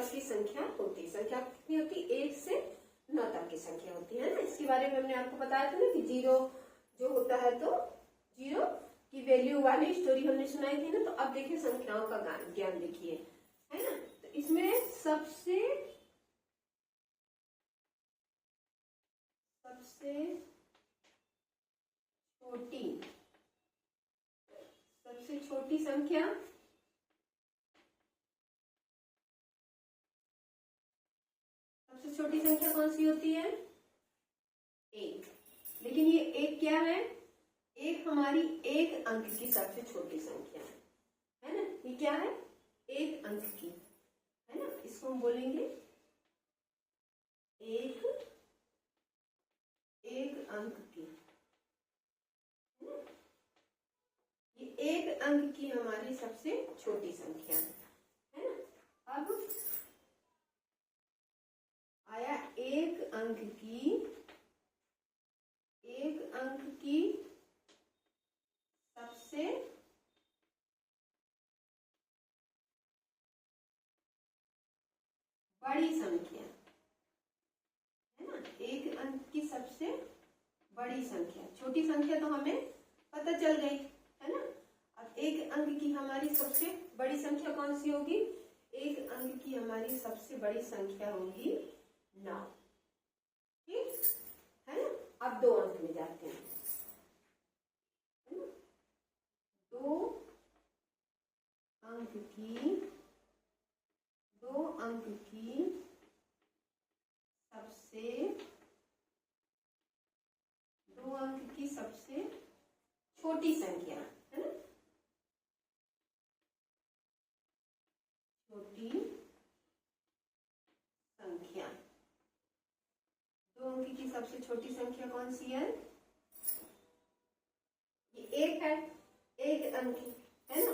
तक की संख्या होती है। संख्या कितनी होती है? 1 से 9 तक की संख्या होती है ना। इसके बारे में हमने आपको बताया था ना कि 0 जो होता है तो 0 की वैल्यू वाली स्टोरी हमने सुनाई थी ना। तो अब देखिए संख्याओं का ज्ञान देखिए, है ना। तो इसमें सबसे छोटी संख्या कौन सी होती है? 1। लेकिन ये 1 क्या है? 1 हमारी 1 अंक की सबसे छोटी संख्या है ना। ये क्या है? 1 अंक की, है ना। इसको हम बोलेंगे एक अंक की, है ना। ये 1 अंक की हमारी सबसे छोटी संख्या है ना। अब आया 1 अंक की सबसे बड़ी संख्या, है ना। 1 अंक की सबसे बड़ी संख्या, छोटी संख्या तो हमें पता चल गई, है ना। अब 1 अंक की हमारी सबसे बड़ी संख्या कौन सी होगी? 1 अंक की हमारी सबसे बड़ी संख्या होगी 9, ठीक है ना। अब 2 अंक में जाते हैं, है ना। 2 अंक की सबसे छोटी संख्या, है ना। छोटी संख्या, 2 अंक की सबसे छोटी संख्या कौन सी है? ये 1 है, 1 अंक की, है ना।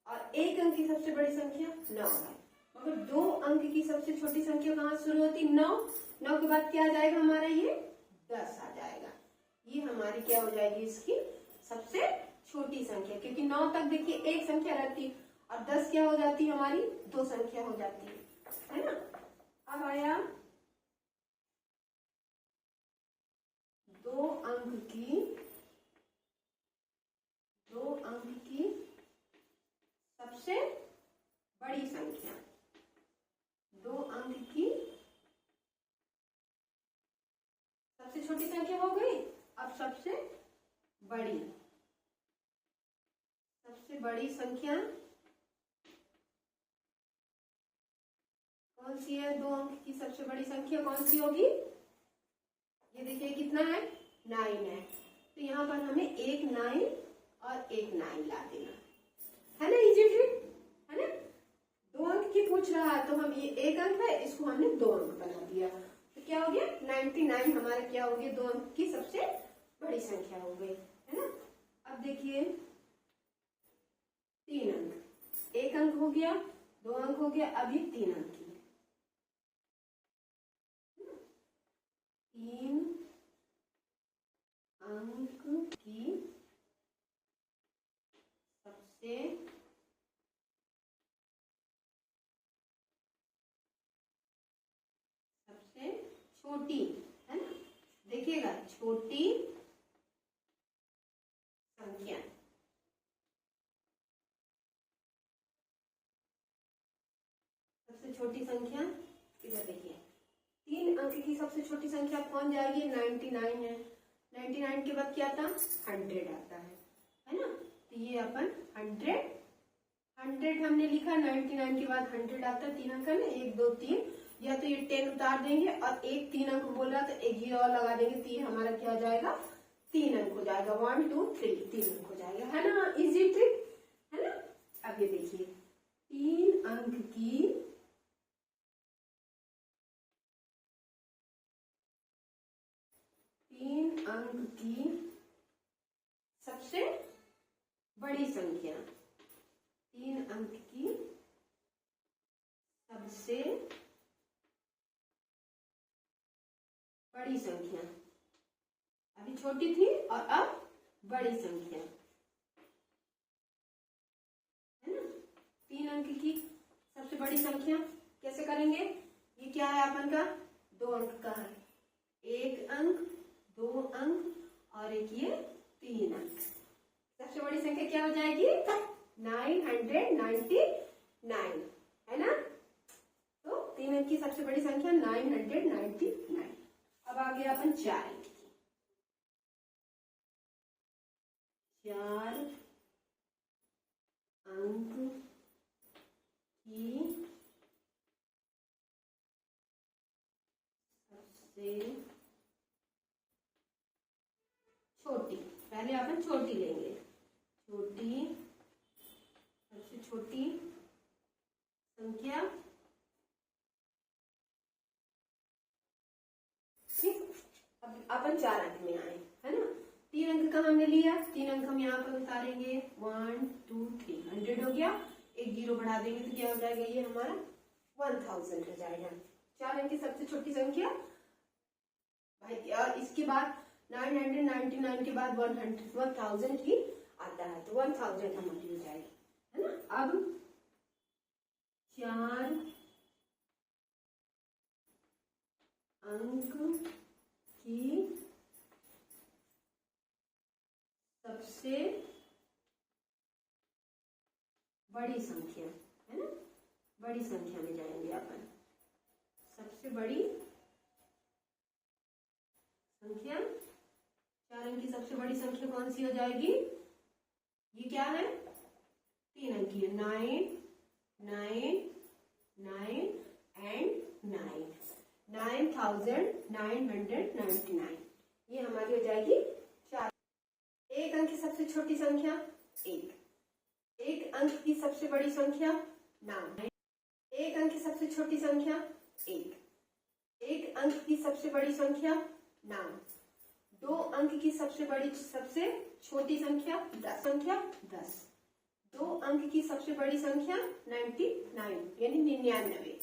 और 1 अंक की सबसे बड़ी संख्या 9 है। मगर 2 अंक की सबसे छोटी संख्या कहाँ शुरू होती? 9। 9 के बाद क्या आ जाएगा हमारा? ये 10 आ जाएगा। ये हमारी क्या हो जाएगी? इसकी सबसे छोटी संख्या, क्योंकि 9 तक देखिए 1 संख्या रहती है और 10 क्या हो जाती है हमारी? 2 संख्या हो जाती है ना। अब आया 2 अंक की सबसे बड़ी संख्या, 2 अंक की सबसे छोटी संख्या हो गई। अब सबसे बड़ी संख्या कौन सी है? 2 अंक की सबसे बड़ी संख्या कौन सी होगी? ये देखिए कितना है? 9 है। तो यहाँ पर हमें एक 9 और एक 9 ला देना, है ना। इजी ट्रिक, है ना। 2 अंक की पूछ रहा है तो हम ये 1 अंक है, इसको हमने 2 अंक बना दिया। तो क्या हो गया? 99 हमारा क्या हो गया? 2 अंक की सबसे बड़ी संख्या हो गई, है ना। अब देखिए 3 अंक, 1 अंक हो गया, 2 अंक हो गया, अभी 3 अंक की, 3 अंक की सबसे छोटी, है ना। देखिएगा छोटी संख्या, सबसे छोटी संख्या इधर देखिए। 3 अंक की सबसे छोटी संख्या कौन जाएगी? 99 है। 99 के बाद क्या था? 100 आता है ना। तो ये अपन 100 हमने लिखा, 99 के बाद 100 आता है। 3 अंक है ना, 1 2 3, या तो ये 10 उतार देंगे और एक 3 अंक बोल रहा तो एक 0 और लगा देंगे। 3 हमारा क्या हो जाएगा? 3 अंक हो जाएगा। 1 2 3 3 अंक हो जाएगा, है ना। इजी ट्रिक, है ना। अब ये देखिए 3 अंक की सबसे बड़ी संख्या, 3 अंक की सबसे बड़ी संख्या, अभी छोटी थी और अब बड़ी संख्या, है ना। 3 अंक की सबसे बड़ी संख्या कैसे करेंगे? ये क्या है अपन का? 2 अंक का है, 1 अंक, 2 अंक और एक ये 3 अंक। सबसे बड़ी संख्या क्या हो जाएगी? 999 है ना। तो 3 अंक की सबसे बड़ी संख्या 999। अब आ गया अपन 4 अंक की। 4 अंक की सबसे छोटी, पहले अपन छोटी लेंगे, छोटी सबसे छोटी संख्या, ठीक। अब अपन 4 अंक में आए, है ना। 3 अंक का हमने लिया, 3 अंक हम यहाँ पर उतारेंगे, 1 2 3, 100 हो गया। एक 0 बढ़ा देंगे तो क्या हो जाएगा? ये हमारा 1000 हो जाएगा। 4 अंक की सबसे छोटी संख्या भाई। और इसके बाद 999 के बाद 1000 ही आता है, तो 1000 हमारी हो जाएगी, है ना। अब 4 अंक की सबसे बड़ी संख्या, है ना, बड़ी संख्या में जाएंगे अपन। सबसे बड़ी संख्या, 4 अंक की सबसे बड़ी संख्या कौन सी हो जाएगी? ये क्या है? 3 अंक की है, 9 9 9 एंड 9, 9999। ये हमारी हो जाएगी 4। 1 अंक की सबसे छोटी संख्या 1, 1 अंक की सबसे बड़ी संख्या 9, 1 अंक की सबसे छोटी संख्या 1, 1 अंक की सबसे बड़ी संख्या 9, 2 अंक की सबसे छोटी संख्या 10, 2 अंक की सबसे बड़ी संख्या 99 यानी 99,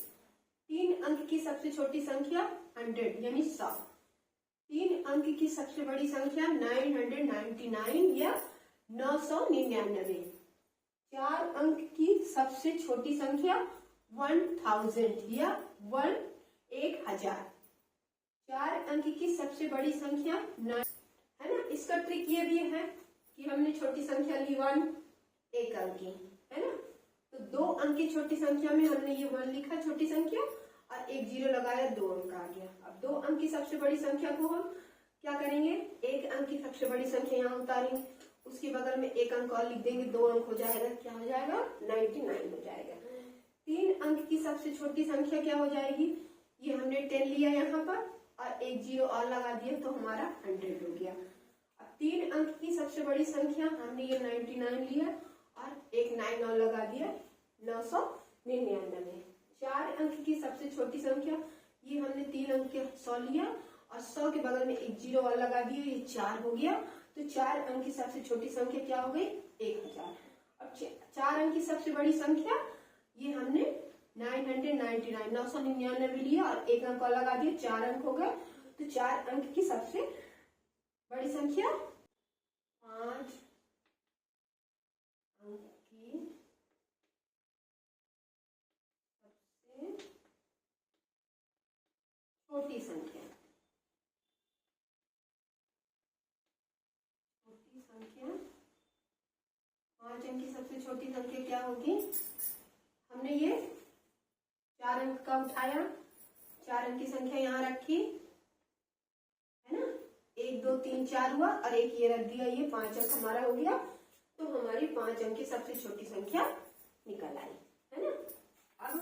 3 अंक की सबसे छोटी संख्या 100 यानी 100, 3 अंक की सबसे बड़ी संख्या 999 या 999, 4 अंक की सबसे छोटी संख्या 1000 या 1000, 4 अंक की सबसे बड़ी संख्या 9, है ना। इसका ट्रिक ये भी है कि हमने छोटी संख्या ली 1, 1 अंक की, है ना। तो 2 अंक की छोटी संख्या में हमने ये 1 लिखा छोटी संख्या और एक 0 लगाया, 2 अंक आ गया। अब 2 अंक की सबसे बड़ी संख्या को हम क्या करेंगे? 1 अंक की सबसे बड़ी संख्या यहाँ उतारेंगे, उसके बगल में 1 अंक और लिख देंगे, 2 अंक हो जाएगा, क्या हो जाएगा? 99 हो जाएगा। 3 अंक की सबसे छोटी संख्या क्या हो जाएगी? ये हमने 10 लिया यहाँ पर और एक 0 और लगा दिया तो हमारा 100 हो गया। अब 3 अंक की सबसे बड़ी संख्या हमने ये 99 लिया और एक 9 और लगा दिया, 999। 4 अंक की सबसे छोटी संख्या, ये हमने 3 अंक के 100 लिया और 100 के बगल में एक 0 और लगा दिया, ये 4 हो गया। तो 4 अंक की सबसे छोटी संख्या क्या हो गई? 1000। अब 4 अंक की सबसे बड़ी संख्या ये हमने 999 लिया और एक अंक और लगा दिया, 4 अंक हो गए। तो 4 अंक की सबसे बड़ी संख्या 5 अंक की सबसे छोटी संख्या, 5 अंक की सबसे छोटी संख्या क्या होगी? हमने ये 4 अंक का उठाया, 4 अंक की संख्या यहाँ रखी, है ना। 1 2 3 4 हुआ और एक ये रख दिया, ये 5 अंक हमारा हो गया। तो हमारी 5 अंक की सबसे छोटी संख्या निकल आई, है ना। अब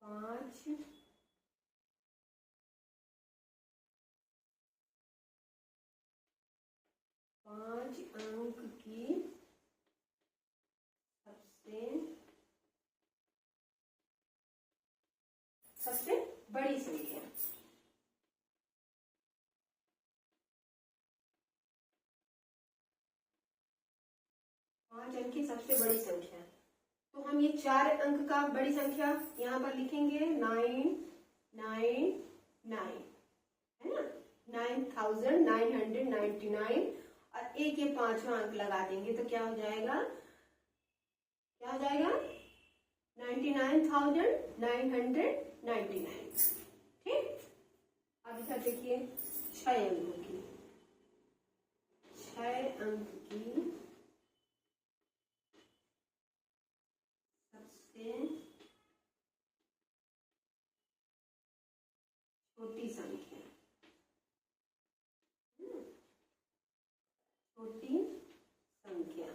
5 अंक की सबसे बड़ी संख्या, पांच अंक की सबसे बड़ी संख्या। तो हम ये 4 अंक का बड़ी संख्या यहाँ पर लिखेंगे 999, है ना, 9999 और एक ये 5वां अंक लगा देंगे तो क्या हो जाएगा क्या हो जाएगा 99,999। ठीक, अब इधर देखिए 6 अंकों की, 6 अंक की सबसे छोटी संख्या, छोटी संख्या,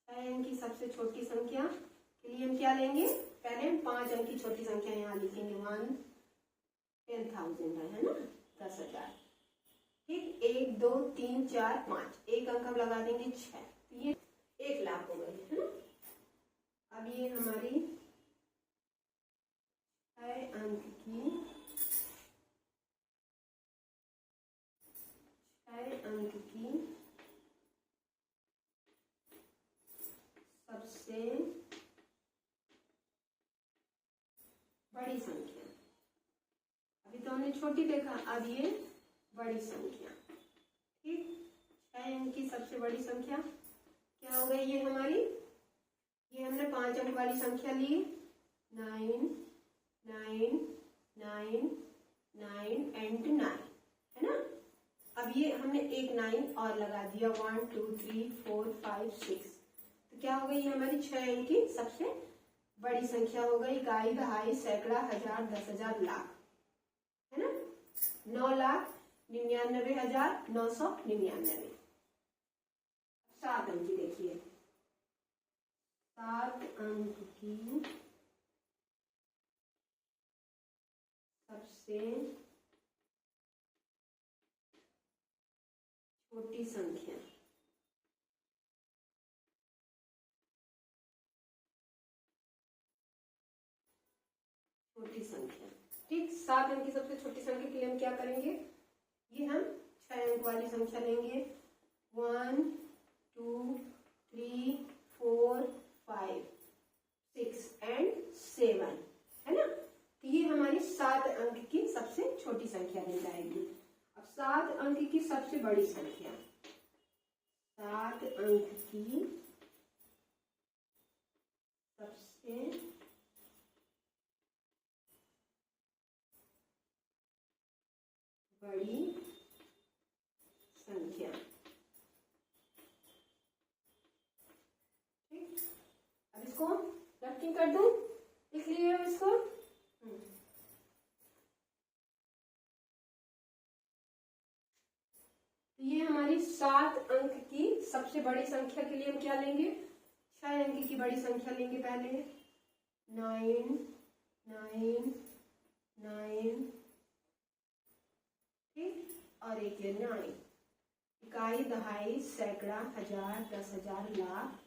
6 अंक की सबसे छोटी संख्या के लिए हम क्या लेंगे, पहले हम 5 अंक की छोटी संख्या यहाँ लिखेंगे, 10,000 है ना, 10,000। ठीक, 1 2 3 4 5, एक अंक हम लगा देंगे 6, तो ये 1 लाख हो गए है ना। अब ये हमारी 6 अंक की, 6 अंक की सबसे बड़ी संख्या, अभी तो हमने छोटी देखा, अब ये बड़ी संख्या। ठीक, 6 अंक की सबसे बड़ी संख्या क्या हो गई ये हमारी, ये हमने 5 अंक वाली संख्या ली, 9 9 9 9 एंड 9 है ना। अब ये हमने एक 9 और लगा दिया, 1 2 3 4 5 6, तो क्या हो गई हमारी 6 अंक की सबसे बड़ी संख्या हो गई, इकाई, दहाई, सैकड़ा, हजार, 10,000, लाख है ना, 9,99,999। 7 अंक की देखिए, 7 अंक की सबसे छोटी संख्या, छोटी संख्या। ठीक, 7 अंक की सबसे छोटी संख्या के लिए हम क्या करेंगे, ये हम 6 अंक वाली संख्या लेंगे, 1 2 3 4 5 6 एंड 7 है ना, तो ये हमारी 7 अंक की सबसे छोटी संख्या बन जाएगी। अब 7 अंक की सबसे बड़ी संख्या, 7 अंक की सबसे बड़ी संख्या। ठीक, अब इसको रफ्टिंग कर दूं, लिख लिए अब इसको। तो ये हमारी 7 अंक की सबसे बड़ी संख्या के लिए हम क्या लेंगे, 6 अंक की बड़ी संख्या लेंगे पहले, 9 9 9, ठीक, और एक 9, इकाई, दहाई, सैकड़ा, हजार, 10,000, लाख,